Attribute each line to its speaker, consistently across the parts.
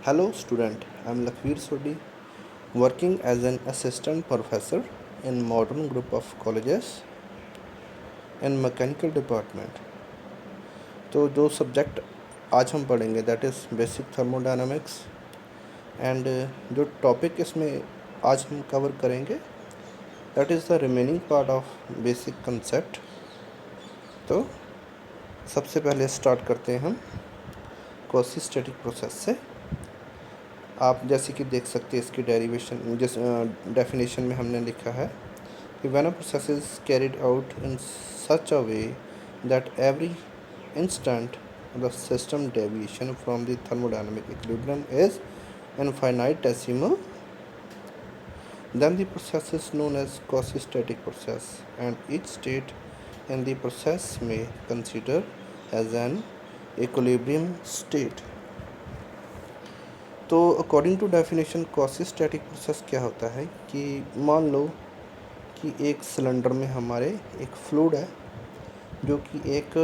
Speaker 1: Hello student, I am Lakhvir Sodhi, working as an assistant professor in modern group of colleges in mechanical department. तो जो subject आज हम पढ़ेंगे that is basic thermodynamics and जो topic इसमें आज हम कवर करेंगे that is the remaining part of basic concept. तो सबसे पहले स्टार्ट करते हैं हम क्वासी-स्टैटिक प्रोसेस से। आप जैसे कि देख सकते हैं इसकी डेरिवेशन जिस डेफिनेशन में हमने लिखा है कि when a process is carried out in such a way that every instant the system deviation from the thermodynamic equilibrium is infinitesimal then the process is known as quasi-static process and each state in the process may consider as an equilibrium state। तो according to definition quasi static process क्या होता है कि मान लो कि एक cylinder में हमारे एक फ्लूइड है जो कि एक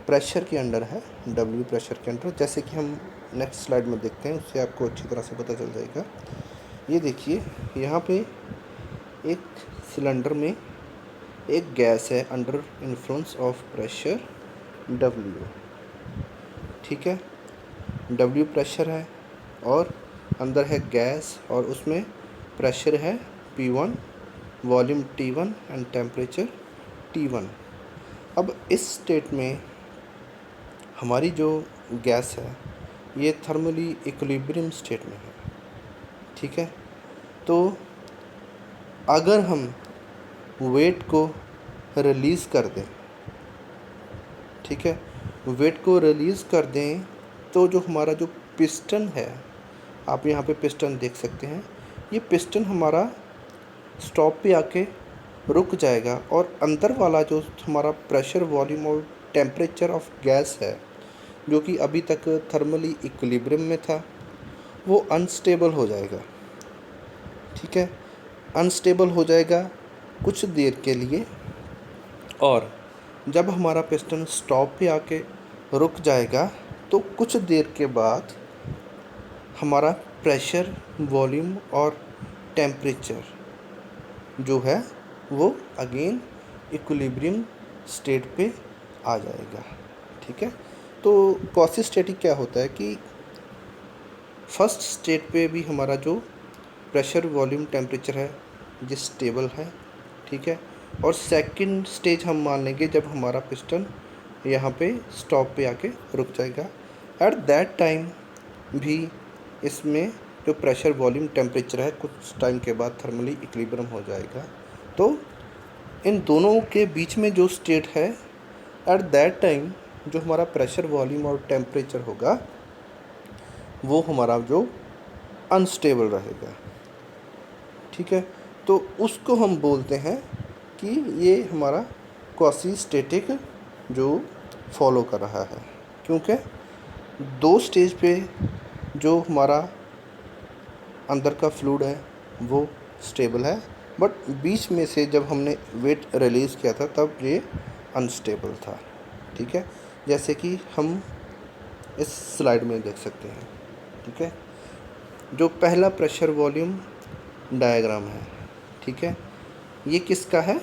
Speaker 1: प्रेशर के अंडर है, W प्रेशर के अंडर। जैसे कि हम नेक्स्ट स्लाइड में देखते हैं उससे आपको अच्छी तरह से पता चल जाएगा। ये देखिए यहाँ पे एक सिलेंडर में एक गैस है under influence of pressure W, ठीक है। W प्रेशर है और अंदर है गैस और उसमें प्रेशर है P1, volume T1 and temperature T1। अब इस स्टेट में हमारी जो गैस है ये थर्मली इक्विलिब्रियम स्टेट में है, ठीक है। तो अगर हम वेट को रिलीज़ कर दें, ठीक है, वेट को रिलीज़ कर दें तो जो हमारा जो पिस्टन है, आप यहाँ पे पिस्टन देख सकते हैं, ये पिस्टन हमारा स्टॉप पे आके रुक जाएगा और अंदर वाला जो हमारा प्रेशर, वॉल्यूम और टेम्परेचर ऑफ गैस है जो कि अभी तक थर्मली इक्विलिब्रियम में था वो अनस्टेबल हो जाएगा, ठीक है। अनस्टेबल हो जाएगा कुछ देर के लिए और जब हमारा पिस्टन स्टॉप पे आके रुक जाएगा तो कुछ देर के बाद हमारा प्रेशर, वॉल्यूम और टेम्परेचर जो है वो अगेन इक्विलिब्रियम स्टेट पे आ जाएगा, ठीक है। तो क्वासी-स्टैटिक क्या होता है कि फर्स्ट स्टेट पे भी हमारा जो प्रेशर, वॉल्यूम, टेम्परेचर है ये स्टेबल है, ठीक है। और सेकंड स्टेज हम मान लेंगे जब हमारा पिस्टन यहाँ पे स्टॉप पे आके रुक जाएगा। एट दैट टाइम भी इसमें जो प्रेशर, वॉल्यूम, टेम्परेचर है कुछ टाइम के बाद थर्मली इक्विलिब्रियम हो जाएगा। तो इन दोनों के बीच में जो स्टेट है एट दैट टाइम जो हमारा प्रेशर, वॉल्यूम और टेम्परेचर होगा वो हमारा जो अनस्टेबल रहेगा, ठीक है। तो उसको हम बोलते हैं कि ये हमारा क्वासी-स्टैटिक जो फॉलो कर रहा है, क्योंकि दो स्टेज पे जो हमारा अंदर का फ्लूइड है वो स्टेबल है बट बीच में से जब हमने वेट रिलीज़ किया था तब ये अनस्टेबल था, ठीक है। जैसे कि हम इस स्लाइड में देख सकते हैं, ठीक है। जो पहला प्रेशर वॉल्यूम डायग्राम है, ठीक है, ये किसका है?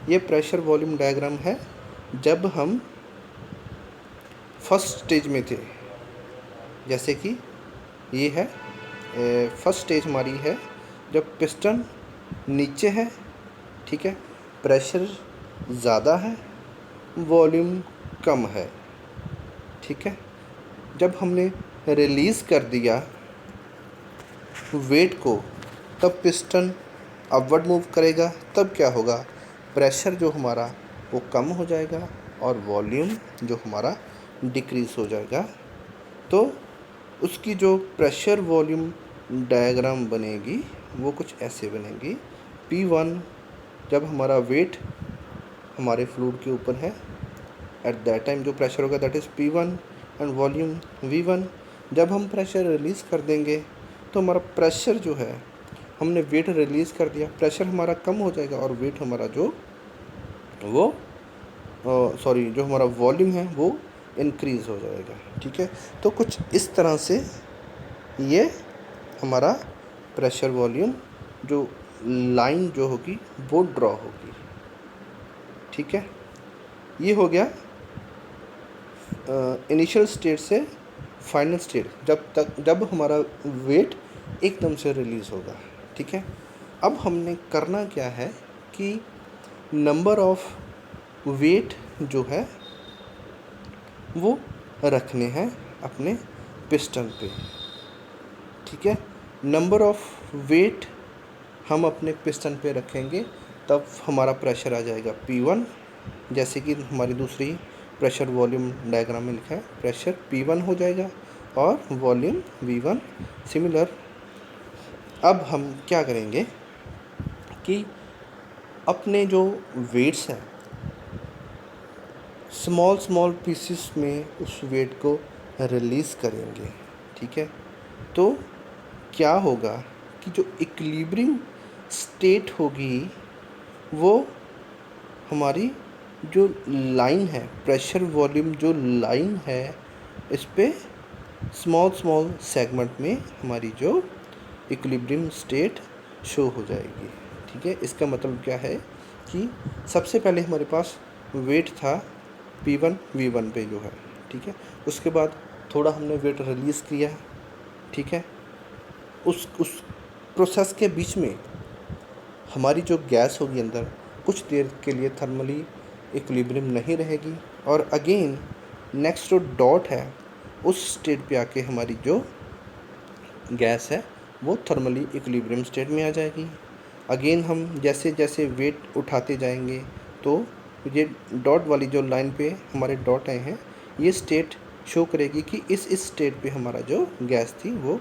Speaker 1: ये प्रेशर वॉल्यूम डायग्राम है जब हम फर्स्ट स्टेज में थे। जैसे कि ये है फर्स्ट स्टेज हमारी है जब पिस्टन नीचे है, ठीक है, प्रेशर ज़्यादा है, वॉल्यूम कम है, ठीक है। जब हमने रिलीज़ कर दिया वेट को तब पिस्टन अपवर्ड मूव करेगा, तब क्या होगा, प्रेशर जो हमारा वो कम हो जाएगा और वॉल्यूम जो हमारा डिक्रीज़ हो जाएगा। तो उसकी जो प्रेशर वॉल्यूम डायग्राम बनेगी वो कुछ ऐसे बनेगी। P1 जब हमारा वेट हमारे फ्लूइड के ऊपर है एट दैट टाइम जो प्रेशर होगा that is P1 and volume V1। जब हम प्रेशर रिलीज़ कर देंगे तो हमारा प्रेशर जो है, हमने वेट रिलीज़ कर दिया, प्रेशर हमारा कम हो जाएगा और वेट हमारा जो वो जो हमारा वॉल्यूम है वो इंक्रीज़ हो जाएगा। ठीक है, तो कुछ इस तरह से ये हमारा प्रेशर वॉल्यूम जो लाइन जो होगी वो ड्रॉ होगी। ठीक है, ये हो गया इनिशियल स्टेट से फाइनल स्टेट, जब हमारा वेट एकदम से रिलीज़ होगा। ठीक है, अब हमने करना क्या है कि नंबर ऑफ वेट जो है वो रखने हैं अपने पिस्टन पे। ठीक है, नंबर ऑफ वेट हम अपने पिस्टन पे रखेंगे तब हमारा प्रेशर आ जाएगा P1, जैसे कि हमारी दूसरी प्रेशर वॉल्यूम डायग्राम में लिखा है, प्रेशर P1 हो जाएगा और वॉल्यूम V1 सिमिलर। अब हम क्या करेंगे कि अपने जो वेट्स हैं स्मॉल पीसेस में उस वेट को रिलीज़ करेंगे। ठीक है, तो क्या होगा कि जो इक्विलिब्रियम स्टेट होगी वो हमारी जो लाइन है, प्रेशर वॉल्यूम जो लाइन है, इस पे स्मॉल सेगमेंट में हमारी जो इक्विलिब्रियम स्टेट शो हो जाएगी। ठीक है, इसका मतलब क्या है कि सबसे पहले हमारे पास वेट था P1 V1 पे जो है। ठीक है, उसके बाद थोड़ा हमने वेट रिलीज़ किया। ठीक है, उस प्रोसेस के बीच में हमारी जो गैस होगी अंदर कुछ देर के लिए थर्मली इक्विलिब्रियम नहीं रहेगी और अगेन नेक्स्ट जो डॉट है उस स्टेट पे आके हमारी जो गैस है वो थर्मली इक्विलिब्रियम स्टेट में आ जाएगी। अगेन हम जैसे जैसे वेट उठाते जाएंगे तो ये डॉट वाली जो लाइन पे हमारे डॉट आए हैं ये स्टेट शो करेगी कि इस स्टेट पे हमारा जो गैस थी वो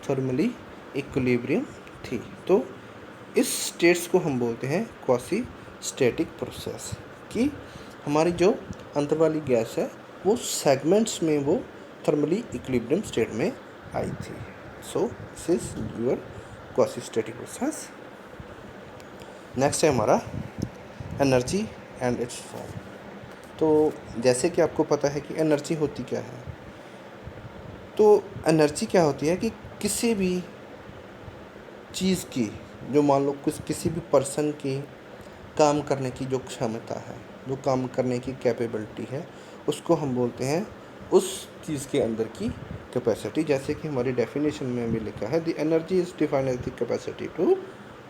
Speaker 1: थर्मली इक्विलिब्रियम थी। तो इस स्टेट्स को हम बोलते हैं क्वासी स्टैटिक प्रोसेस, कि हमारी जो अंदर वाली गैस है वो सेगमेंट्स में वो थर्मली इक्विलिब्रियम स्टेट में आई थी। So this is your quasi static process. Next है हमारा एनर्जी एंड इट्स फॉर्म। तो जैसे कि आपको पता है कि एनर्जी होती क्या है, तो एनर्जी क्या होती है कि किसी भी चीज़ की जो मान लो किसी भी पर्सन की काम करने की जो क्षमता है, जो काम करने की कैपेबिलिटी है, उसको हम बोलते हैं उस चीज़ के अंदर की कैपेसिटी। जैसे कि हमारी डेफिनेशन में भी लिखा है, the energy is defined as the capacity to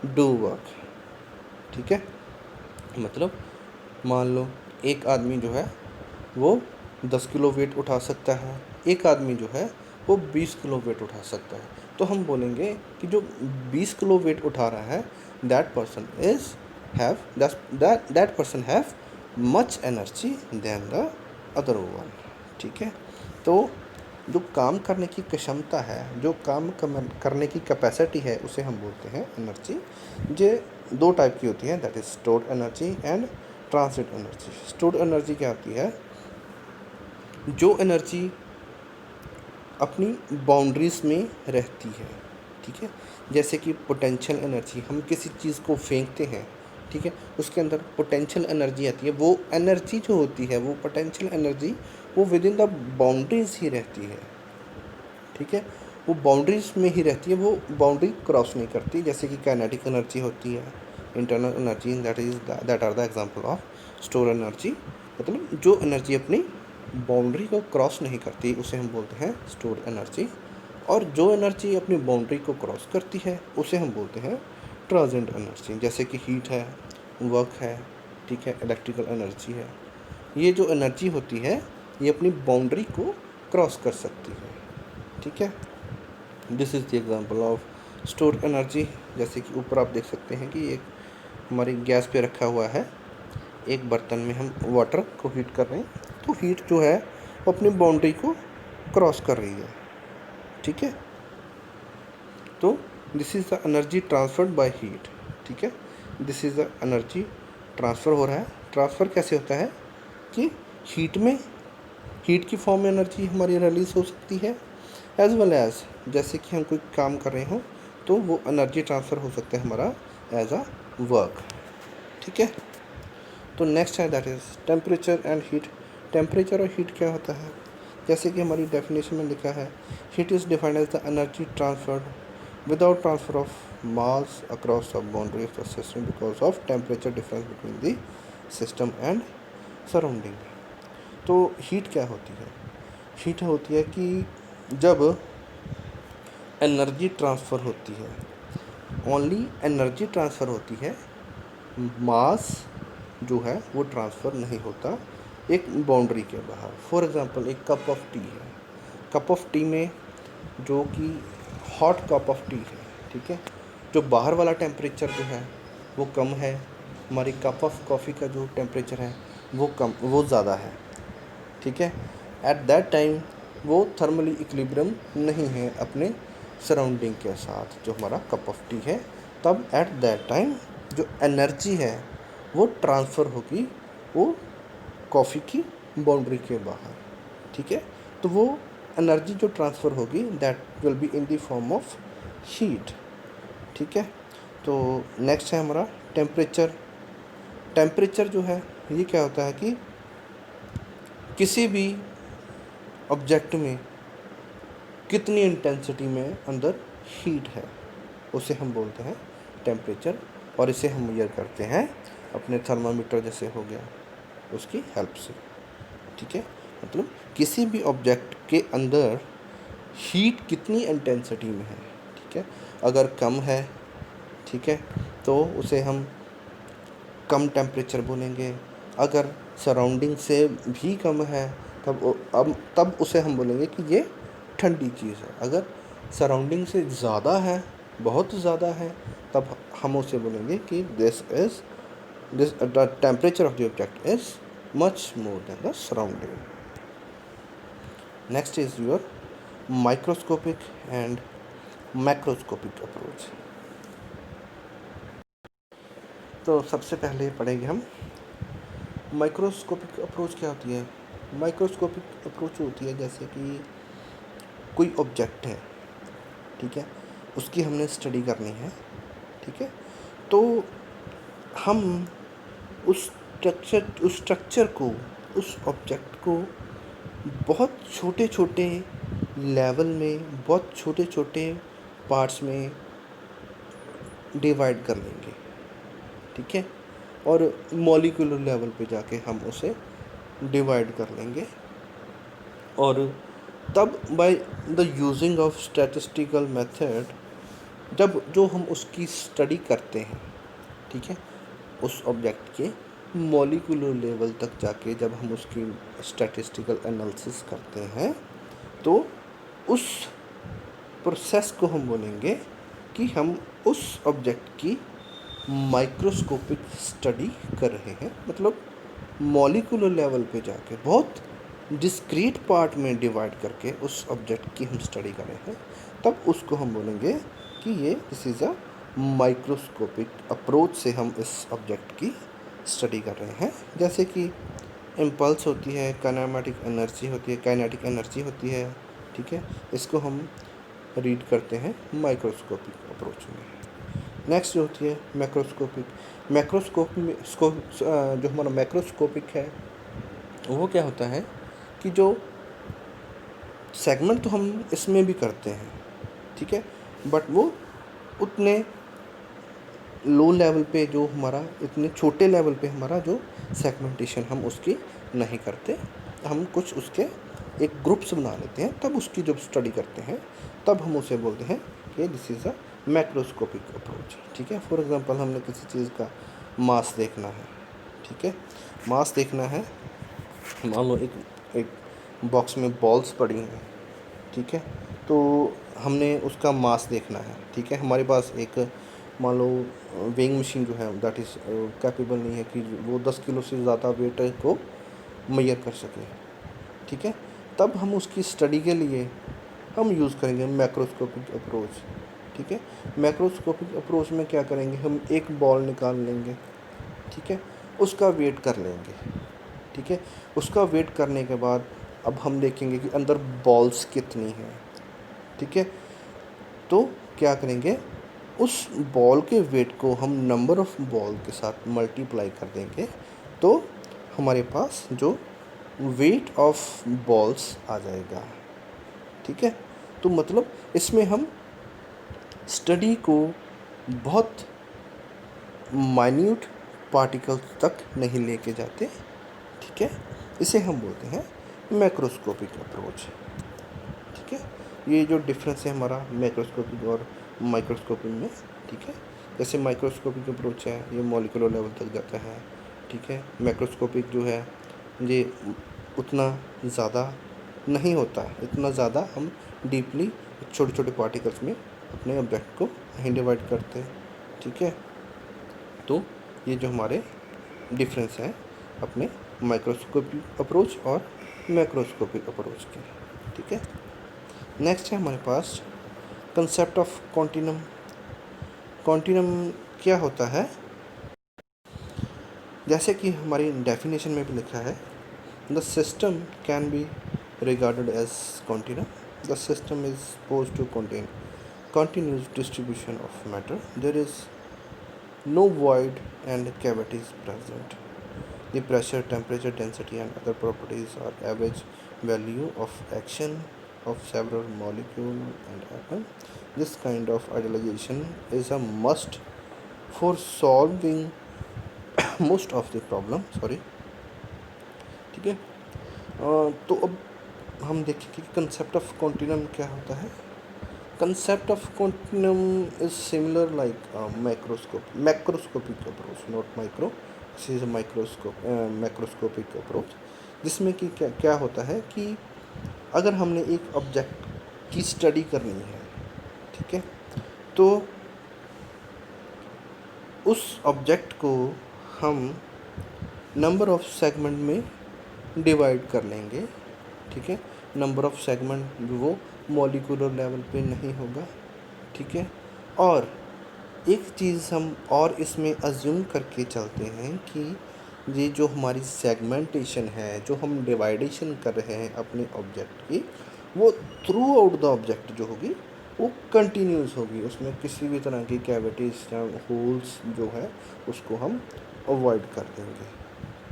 Speaker 1: do work. ठीक है, मतलब मान लो एक आदमी जो है वो 10 किलो वेट उठा सकता है, एक आदमी जो है वो 20 किलो वेट उठा सकता है। तो हम बोलेंगे कि जो 20 किलो वेट उठा रहा है that person have much energy then the other one. ठीक है, तो जो काम करने की क्षमता है, जो काम करने की कैपेसिटी है, उसे हम बोलते हैं एनर्जी। ये दो टाइप की होती है, that is stored energy and transit energy. Stored energy क्या होती है, जो एनर्जी अपनी बाउंड्रीज में रहती है। ठीक है, जैसे कि पोटेंशियल एनर्जी, हम किसी चीज़ को फेंकते हैं, ठीक है, उसके अंदर पोटेंशियल एनर्जी आती है। वो एनर्जी जो होती है, वो पोटेंशियल एनर्जी वो विद इन द बाउंड्रीज ही रहती है। ठीक है, वो बाउंड्रीज में ही रहती है, वो बाउंड्री क्रॉस नहीं करती। जैसे कि काइनेटिक एनर्जी होती है, internal energy, that are the example of store energy. मतलब जो एनर्जी अपनी बाउंड्री को क्रॉस नहीं करती उसे हम बोलते हैं स्टोर एनर्जी, और जो एनर्जी अपनी बाउंड्री को क्रॉस करती है उसे हम बोलते हैं ट्रांजिएंट एनर्जी। जैसे कि हीट है, वर्क है, ठीक है, इलेक्ट्रिकल एनर्जी है। ये जो एनर्जी होती है ये अपनी बाउंड्री को क्रॉस कर सकती है। ठीक है, this is the example of store energy. जैसे कि ऊपर आप देख सकते हैं कि एक हमारी गैस पे रखा हुआ है, एक बर्तन में हम वाटर को हीट कर रहे हैं, तो हीट जो है वो अपनी बाउंड्री को क्रॉस कर रही है। ठीक है, तो this is the energy transferred by heat. ठीक है, this is the energy transfer हो रहा है। ट्रांसफ़र कैसे होता है कि हीट की फॉर्म में एनर्जी हमारी रिलीज़ हो सकती है, एज वेल एज जैसे कि हम कोई काम कर रहे हों तो वो एनर्जी ट्रांसफ़र हो सकता है हमारा एज अ वर्क। ठीक है, तो नेक्स्ट है that is temperature and heat temperature और हीट क्या होता है? जैसे कि हमारी डेफिनेशन में लिखा है, heat is defined as the energy transferred without transfer of mass across the boundary of the system because of temperature difference between the system and surrounding. तो हीट क्या होती है? हीट होती है कि जब एनर्जी ट्रांसफ़र होती है, ओनली एनर्जी ट्रांसफ़र होती है, मास जो है वो ट्रांसफ़र नहीं होता एक बाउंड्री के बाहर। फॉर एग्ज़ाम्पल एक कप ऑफ टी है, कप ऑफ टी में जो कि हॉट कप ऑफ टी है, ठीक है, जो बाहर वाला टेम्परेचर जो है वो कम है, हमारी कप ऑफ कॉफ़ी का जो टेम्परेचर है वो ज़्यादा है, ठीक है। एट दैट टाइम वो थर्मली इक्विलिब्रियम नहीं है अपने सराउंडिंग के साथ, जो हमारा कप ऑफ टी है। तब एट दैट टाइम जो एनर्जी है वो ट्रांसफ़र होगी वो कॉफ़ी की बाउंड्री के बाहर, ठीक है। तो वो एनर्जी जो ट्रांसफ़र होगी that will be in the form of heat, ठीक है। तो नेक्स्ट है हमारा टेम्परेचर। टेम्परेचर जो है ये क्या होता है कि किसी भी ऑब्जेक्ट में कितनी इंटेंसिटी में अंदर हीट है उसे हम बोलते हैं टेम्परेचर, और इसे हम मेजर करते हैं अपने थर्मामीटर जैसे हो गया उसकी हेल्प से, ठीक है। मतलब किसी भी ऑब्जेक्ट के अंदर हीट कितनी इंटेंसिटी में है, ठीक है। अगर कम है, ठीक है, तो उसे हम कम टेम्परेचर बोलेंगे। अगर सराउंडिंग से भी कम है तब उसे हम बोलेंगे कि ये ठंडी चीज़ है। अगर सराउंडिंग से ज़्यादा है, बहुत ज़्यादा है, तब हम उसे बोलेंगे कि the temperature of the object is much more than the surrounding. Next is your microscopic and macroscopic approach. तो सबसे पहले पढ़ेंगे हम माइक्रोस्कोपिक अप्रोच क्या होती है। माइक्रोस्कोपिक अप्रोच होती है जैसे कि कोई ऑब्जेक्ट है, ठीक है, उसकी हमने स्टडी करनी है, ठीक है। तो हम उस स्ट्रक्चर को, उस ऑब्जेक्ट को बहुत छोटे छोटे लेवल में, बहुत छोटे छोटे पार्ट्स में डिवाइड कर लेंगे, ठीक है, और मॉलिक्यूलर लेवल पे जाके हम उसे डिवाइड कर लेंगे, और तब by the using of statistical method जब जो हम उसकी स्टडी करते हैं, ठीक है, उस ऑब्जेक्ट के मॉलिक्यूलर लेवल तक जाके जब हम उसकी स्टैटिस्टिकल एनालिसिस करते हैं, तो उस प्रोसेस को हम बोलेंगे कि हम उस ऑब्जेक्ट की माइक्रोस्कोपिक स्टडी कर रहे हैं। मतलब मॉलिक्यूलर लेवल पे जाके बहुत डिस्क्रीट पार्ट में डिवाइड करके उस ऑब्जेक्ट की हम स्टडी कर रहे हैं, तब उसको हम बोलेंगे कि ये this is a microscopic approach से हम इस ऑब्जेक्ट की स्टडी कर रहे हैं। जैसे कि इम्पल्स होती है, काइनेमेटिक एनर्जी होती है, काइनेटिक एनर्जी होती है, ठीक है, इसको हम रीड करते हैं माइक्रोस्कोपिक अप्रोच में। नेक्स्ट जो होती है मैक्रोस्कोपिक। जो हमारा मैक्रोस्कोपिक है वो क्या होता है कि जो सेगमेंट तो हम इसमें भी करते हैं, ठीक है, बट वो उतने लो लेवल पे, जो हमारा इतने छोटे लेवल पे हमारा जो सेगमेंटेशन हम उसकी नहीं करते, हम कुछ उसके एक ग्रुप्स बना लेते हैं, तब उसकी जब स्टडी करते हैं तब हम उसे बोलते हैं कि this is a macroscopic approach, ठीक है। फॉर एग्जांपल हमने किसी चीज़ का मास देखना है, ठीक है, मास देखना है, मान लो एक बॉक्स में बॉल्स पड़ी हैं, ठीक है, तो हमने उसका मास देखना है, ठीक है। हमारे पास एक मान लो वेइंग मशीन जो है दैट इज़ कैपेबल नहीं है कि वो 10 किलो से ज़्यादा वेट को मेजर कर सके, ठीक है। तब हम उसकी स्टडी के लिए हम यूज़ करेंगे मैक्रोस्कोपिक अप्रोच, ठीक है। मैक्रोस्कोपिक अप्रोच में क्या करेंगे, हम एक बॉल निकाल लेंगे, ठीक है, उसका वेट कर लेंगे, ठीक है। उसका वेट करने के बाद अब हम देखेंगे कि अंदर बॉल्स कितनी हैं, ठीक है। तो क्या करेंगे, उस बॉल के वेट को हम नंबर ऑफ़ बॉल के साथ मल्टीप्लाई कर देंगे, तो हमारे पास जो वेट ऑफ बॉल्स आ जाएगा। ठीक है, तो मतलब इसमें हम स्टडी को बहुत माइन्यूट पार्टिकल्स तक नहीं लेके जाते। ठीक है, इसे हम बोलते हैं मैक्रोस्कोपिक अप्रोच। ठीक है, ये जो डिफरेंस है हमारा मैक्रोस्कोपिक और माइक्रोस्कोपिक में। ठीक है, जैसे माइक्रोस्कोपिक अप्रोच है ये मॉलिक्यूलर लेवल तक जाता है। ठीक है, मैक्रोस्कोपिक जो है ये उतना ज़्यादा नहीं होता, इतना ज़्यादा हम डीपली छोटे छोटे पार्टिकल्स में अपने ऑब्जेक्ट को नहीं डिवाइड करते। ठीक है, तो ये जो हमारे डिफरेंस हैं अपने माइक्रोस्कोपिक अप्रोच और मैक्रोस्कोपिक अप्रोच के। ठीक है, नेक्स्ट है हमारे पास कंसेप्ट ऑफ कॉन्टिनम। कॉन्टिनम क्या होता है, जैसे कि हमारी डेफिनेशन में भी लिखा है, the system can be regarded as continuum. The system is suppose to contain continuous distribution of matter. There is no void and cavities present. The pressure, temperature, density and other properties are average value of action of several molecules and atom. This kind of idealization is a must for solving most of the problem. Sorry. ठीक है, तो अब हम देखेंगे कि concept of continuum क्या होता है। Concept of continuum is similar like macroscopic approach, not micro. This is a macroscopic approach, जिसमें कि क्या क्या होता है कि अगर हमने एक ऑब्जेक्ट की स्टडी करनी है, ठीक है, तो उस ऑब्जेक्ट को हम नंबर ऑफ सेगमेंट में डिवाइड कर लेंगे। ठीक है, नंबर ऑफ सेगमेंट वो मॉलिक्यूलर लेवल पे नहीं होगा। ठीक है, और एक चीज़ हम और इसमें अज्यूम करके चलते हैं कि ये जो हमारी सेगमेंटेशन है, जो हम डिवाइडेशन कर रहे हैं अपने ऑब्जेक्ट की, वो थ्रू आउट द ऑब्जेक्ट जो होगी वो कंटिन्यूस होगी, उसमें किसी भी तरह की कैविटीज या होल्स जो है उसको हम अवॉइड कर देंगे।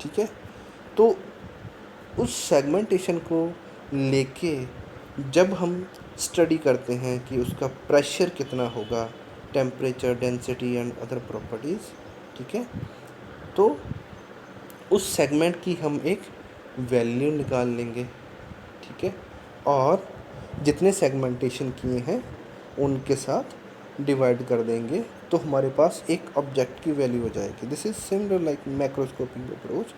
Speaker 1: ठीक है, तो उस सेगमेंटेशन को लेके जब हम स्टडी करते हैं कि उसका प्रेशर कितना होगा, temperature, density and other properties, ठीक है, तो उस सेगमेंट की हम एक वैल्यू निकाल लेंगे। ठीक है, और जितने सेगमेंटेशन किए हैं उनके साथ डिवाइड कर देंगे तो हमारे पास एक ऑब्जेक्ट की वैल्यू हो जाएगी। This is similar like macroscopic approach.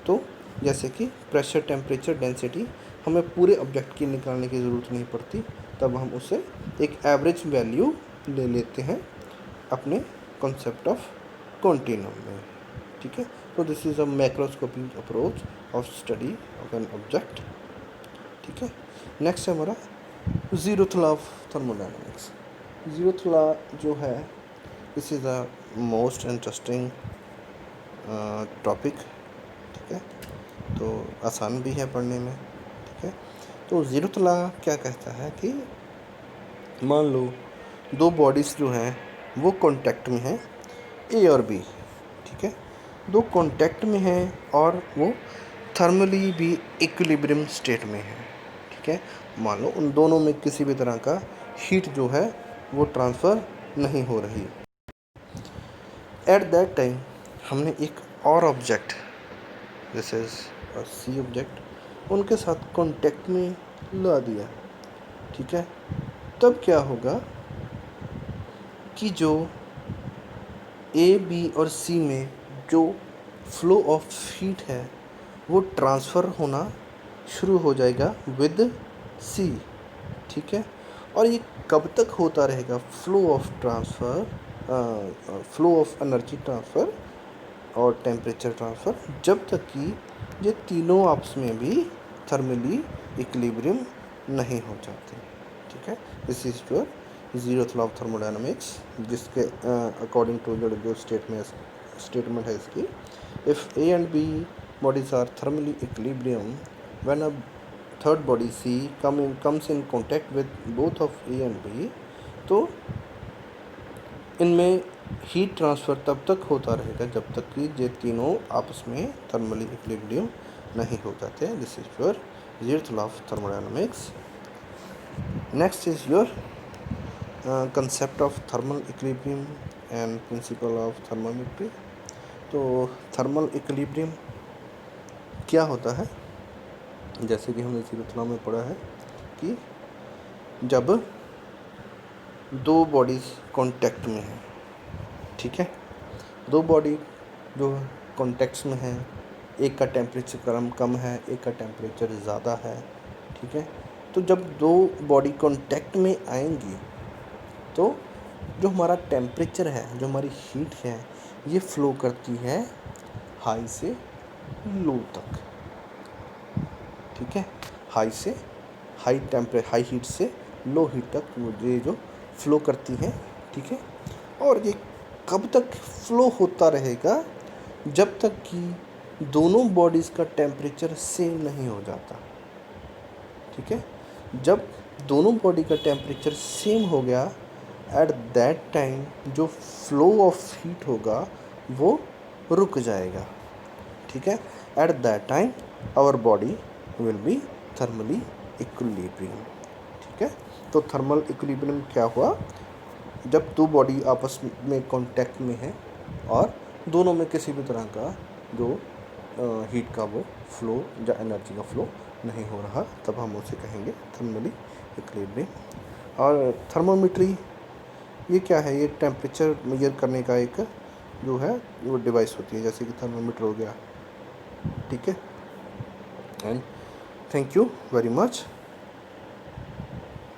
Speaker 1: तो जैसे कि प्रेशर, टेम्परेचर, डेंसिटी हमें पूरे ऑब्जेक्ट की निकालने की ज़रूरत नहीं पड़ती, तब हम उसे एक एवरेज वैल्यू ले लेते हैं अपने कॉन्सेप्ट ऑफ कॉन्टिनम में। ठीक है, तो this is a macroscopic approach of study of an object. ठीक है, नेक्स्ट है हमारा zeroth law of thermodynamics. Zeroth law जो है this is the most interesting topic. ठीक है, तो आसान भी है पढ़ने में। ठीक है, तो ज़ीरोथ लॉ क्या कहता है कि मान लो दो बॉडीज़ जो हैं वो कांटेक्ट में हैं, ए और बी। ठीक है, दो कांटेक्ट में हैं और वो थर्मली भी इक्विलिब्रियम स्टेट में है। ठीक है, मान लो उन दोनों में किसी भी तरह का हीट जो है वो ट्रांसफ़र नहीं हो रही। एट दैट टाइम हमने एक और object, this is a C object, उनके साथ कांटेक्ट में ला दिया। ठीक है, तब क्या होगा कि जो ए, बी और सी में जो फ्लो ऑफ हीट है वो ट्रांसफ़र होना शुरू हो जाएगा विद सी। ठीक है, और ये कब तक होता रहेगा, flow of transfer, flow of energy transfer और टेम्परेचर ट्रांसफ़र, जब तक कि ये तीनों आपस में भी थर्मली इक्विलिब्रियम नहीं हो जाते। ठीक है, this is your zeroth law of thermodynamics, जिसके अकॉर्डिंग टू जो स्टेटमेंट है इसकी, if A and B bodies are thermally equilibrium, when a third body C comes in contact with both of A and B, तो इनमें heat transfer तब तक होता रहेगा जब तक कि ये तीनों आपस में थर्मली इक्विलिब्रियम नहीं हो जाते। This is your zeroth law of thermodynamics. Next is your concept of thermal equilibrium and principle of thermometry. तो थर्मल इक्विलिब्रियम क्या होता है, जैसे कि हमने जीरोथ लॉ में पढ़ा है कि जब दो बॉडीज कांटेक्ट में हैं, ठीक है, दो बॉडी जो कांटेक्ट्स में है, एक का टेम्परेचर कम है, एक का टेम्परेचर ज़्यादा है, ठीक है, तो जब दो बॉडी कांटेक्ट में आएंगी तो जो हमारा टेम्परेचर है, जो हमारी हीट है, ये फ्लो करती है हाई से लो तक, ठीक है, हाई हीट से लो हीट तक ये जो फ्लो करती हैं, ठीक है। और ये कब तक फ्लो होता रहेगा, जब तक कि दोनों बॉडीज़ का टेम्परेचर सेम नहीं हो जाता, ठीक है। जब दोनों बॉडी का टेम्परेचर सेम हो गया, एट दैट टाइम जो फ्लो ऑफ हीट होगा वो रुक जाएगा, ठीक है। At that time our body will be thermally equilibrium, ठीक है। तो थर्मल इक्विलिब्रियम क्या हुआ, जब दो बॉडी आपस में कांटेक्ट में है और दोनों में किसी भी तरह का जो हीट का वो फ्लो या एनर्जी का फ्लो नहीं हो रहा, तब हम उसे कहेंगे थर्मली इक्विलिब्रियम। और थर्मोमीट्री ये क्या है, ये टेम्परेचर मेजर करने का एक जो है वो डिवाइस होती है, जैसे कि थर्मोमीटर हो गया, ठीक है। And thank you very much.